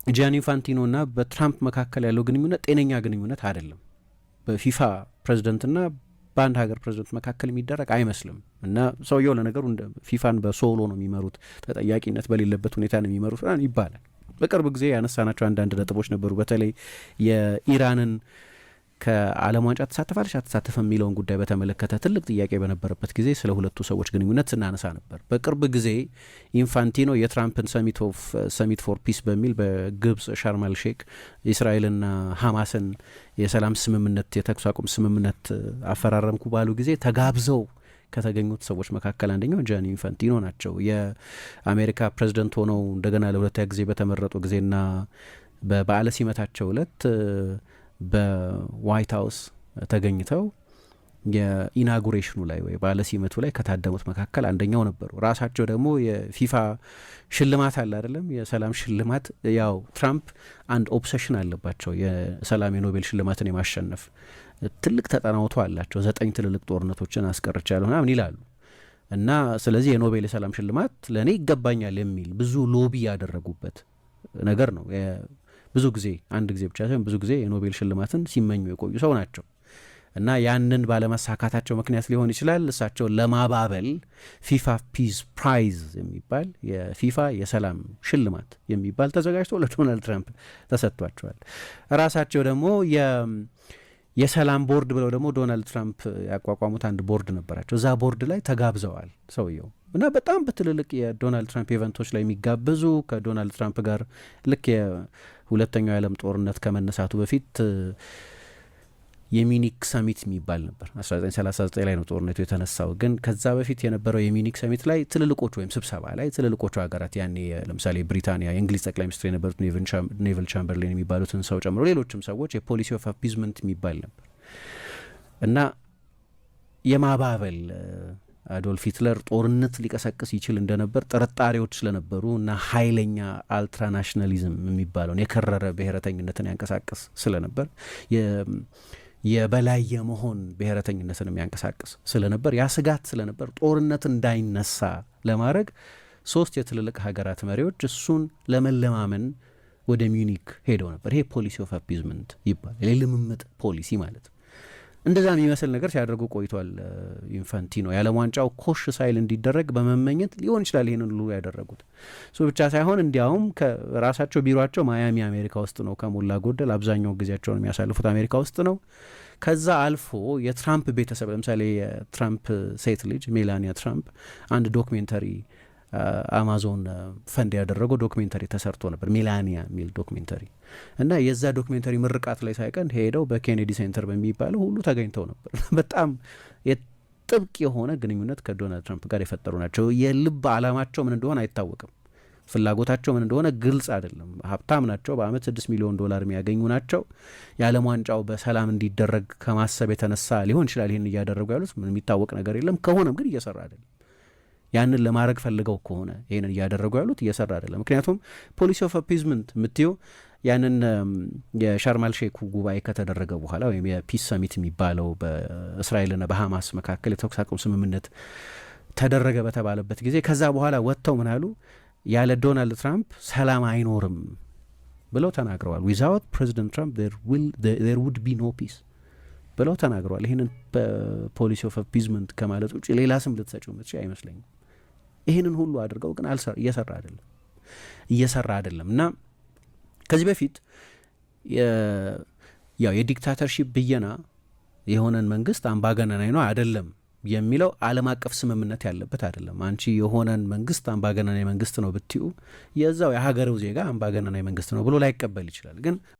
ጂያኒ ኢንፋንቲኖና በትራምፕ መካከል ያለው ግንኙነት ጤነኛ ግንኙነት አይደለም። በፊፋ ፕሬዚደንትና በአንድ ሀገር ፕሬዚደንት መካከል የሚደረግ አይመስልም። እና ሰውየው ለነገሩ ፊፋን በሶሎ ነው የሚመሩት፣ ተጠያቂነት በሌለበት ሁኔታ ነው የሚመሩት ይባላል። በቅርብ ጊዜ ያነሳናቸው አንዳንድ ነጥቦች ነበሩ። በተለይ የኢራንን ከዓለም ዋንጫ ተሳተፋለች አትሳተፍም የሚለውን ጉዳይ በተመለከተ ትልቅ ጥያቄ በነበረበት ጊዜ ስለ ሁለቱ ሰዎች ግንኙነት ስናነሳ ነበር። በቅርብ ጊዜ ኢንፋንቲኖ የትራምፕን ሰሚት ፎር ፒስ በሚል በግብጽ ሻርማል ሼክ የእስራኤልና ሐማስን የሰላም ስምምነት የተኩስ አቁም ስምምነት አፈራረምኩ ባሉ ጊዜ ተጋብዘው ከተገኙት ሰዎች መካከል አንደኛው ጂያኒ ኢንፋንቲኖ ናቸው። የአሜሪካ ፕሬዚደንት ሆነው እንደገና ለሁለተኛ ጊዜ በተመረጡ ጊዜና በበዓለ ሲመታቸው ዕለት በዋይት ሀውስ ተገኝተው የኢናጉሬሽኑ ላይ ወይ ባለ ሲመቱ ላይ ከታደሙት መካከል አንደኛው ነበሩ። ራሳቸው ደግሞ የፊፋ ሽልማት አለ አይደለም፣ የሰላም ሽልማት። ያው ትራምፕ አንድ ኦብሴሽን አለባቸው፣ የሰላም የኖቤል ሽልማትን የማሸነፍ ትልቅ ተጠናውቶ አላቸው። 9 ትልልቅ ጦርነቶችን አስቀርቻለሁ ምናምን ይላሉ። እና ስለዚህ የኖቤል የሰላም ሽልማት ለእኔ ይገባኛል የሚል ብዙ ሎቢ ያደረጉበት ነገር ነው። ብዙ ጊዜ አንድ ጊዜ ብቻ ሳይሆን ብዙ ጊዜ የኖቤል ሽልማትን ሲመኙ የቆዩ ሰው ናቸው። እና ያንን ባለመሳካታቸው ምክንያት ሊሆን ይችላል እሳቸውን ለማባበል ፊፋ ፒስ ፕራይዝ የሚባል የፊፋ የሰላም ሽልማት የሚባል ተዘጋጅቶ ለዶናልድ ትራምፕ ተሰጥቷቸዋል። ራሳቸው ደግሞ የሰላም ቦርድ ብለው ደግሞ ዶናልድ ትራምፕ ያቋቋሙት አንድ ቦርድ ነበራቸው። እዛ ቦርድ ላይ ተጋብዘዋል ሰውየው እና በጣም በትልልቅ የዶናልድ ትራምፕ ኢቨንቶች ላይ የሚጋበዙ ከዶናልድ ትራምፕ ጋር ልክ የሁለተኛው የዓለም ጦርነት ከመነሳቱ በፊት የሚኒክ ሰሚት የሚባል ነበር። 1939 ላይ ነው ጦርነቱ የተነሳው። ግን ከዛ በፊት የነበረው የሚኒክ ሰሚት ላይ ትልልቆቹ ወይም ስብሰባ ላይ ትልልቆቹ ሀገራት ያኔ ለምሳሌ ብሪታንያ የእንግሊዝ ጠቅላይ ሚኒስትር የነበሩት ኔቨል ቻምበርሌን የሚባሉትን ሰው ጨምሮ ሌሎችም ሰዎች የፖሊሲ ኦፍ አፒዝመንት የሚባል ነበር እና የማባበል አዶልፍ ሂትለር ጦርነት ሊቀሰቅስ ይችል እንደነበር ጥርጣሬዎች ስለነበሩ እና ኃይለኛ አልትራናሽናሊዝም የሚባለውን የከረረ ብሔረተኝነትን ያንቀሳቅስ ስለነበር የበላይ የመሆን ብሔረተኝነትን የሚያንቀሳቅስ ስለነበር ያ ስጋት ስለነበር ጦርነት እንዳይነሳ ለማድረግ 3 የትልልቅ ሀገራት መሪዎች እሱን ለመለማመን ወደ ሚዩኒክ ሄደው ነበር። ይሄ ፖሊሲ ኦፍ አፒዝመንት ይባላል፣ የልምምጥ ፖሊሲ ማለት ነው። እንደዛ የሚመስል ነገር ሲያደርጉ ቆይቷል። ኢንፋንቲኖ የዓለም ዋንጫው ኮሽ ሳይል እንዲደረግ በመመኘት ሊሆን ይችላል ይህንን ሁሉ ያደረጉት። እሱ ብቻ ሳይሆን እንዲያውም ከራሳቸው ቢሮቸው ማያሚ አሜሪካ ውስጥ ነው። ከሞላ ጎደል አብዛኛው ጊዜያቸውን የሚያሳልፉት አሜሪካ ውስጥ ነው። ከዛ አልፎ የትራምፕ ቤተሰብ ለምሳሌ የትራምፕ ሴት ልጅ ሜላኒያ ትራምፕ አንድ ዶክሜንተሪ አማዞን ፈንድ ያደረገው ዶክሜንተሪ ተሰርቶ ነበር፣ ሜላኒያ የሚል ዶክሜንተሪ እና የዛ ዶክሜንተሪ ምርቃት ላይ ሳይቀን ሄደው በኬኔዲ ሴንተር በሚባለው ሁሉ ተገኝተው ነበር። በጣም ጥብቅ የሆነ ግንኙነት ከዶናልድ ትራምፕ ጋር የፈጠሩ ናቸው። የልብ ዓላማቸው ምን እንደሆነ አይታወቅም፣ ፍላጎታቸው ምን እንደሆነ ግልጽ አይደለም። ሀብታም ናቸው፣ በአመት $6 ሚሊዮን የሚያገኙ ናቸው። የዓለም ዋንጫው በሰላም እንዲደረግ ከማሰብ የተነሳ ሊሆን ይችላል ይህን እያደረጉ ያሉት። ምን የሚታወቅ ነገር የለም። ከሆነም ግን እየሰራ አይደለም። ያንን ለማድረግ ፈልገው ከሆነ ይህንን እያደረጉ ያሉት እየሰራ አይደለም። ምክንያቱም ፖሊሲ ኦፍ አፒዝመንት የምትየው ያንን የሻርማል ሼኩ ጉባኤ ከተደረገ በኋላ ወይም የፒስ ሰሚት የሚባለው በእስራኤልና በሐማስ መካከል የተኩስ አቁም ስምምነት ተደረገ በተባለበት ጊዜ ከዛ በኋላ ወጥተው ምን አሉ? ያለ ዶናልድ ትራምፕ ሰላም አይኖርም ብለው ተናግረዋል። ዊዛውት ፕሬዚደንት ትራምፕ ዜር ውድ ቢ ኖ ፒስ ብለው ተናግረዋል። ይህንን በፖሊሲ ኦፍ አፒዝመንት ከማለት ውጭ ሌላ ስም ልትሰጪው ምትችይ አይመስለኝም። ይህንን ሁሉ አድርገው ግን እየሰራ አይደለም እና ከዚህ በፊት ያው የዲክታተርሺፕ ብየና የሆነን መንግስት አምባገነናዊ ነው አይደለም የሚለው ዓለም አቀፍ ስምምነት ያለበት አይደለም። አንቺ የሆነን መንግስት አምባገነናዊ መንግስት ነው ብትዩ የዛው የሀገሬው ዜጋ አምባገነናዊ መንግስት ነው ብሎ ላይቀበል ይችላል። ግን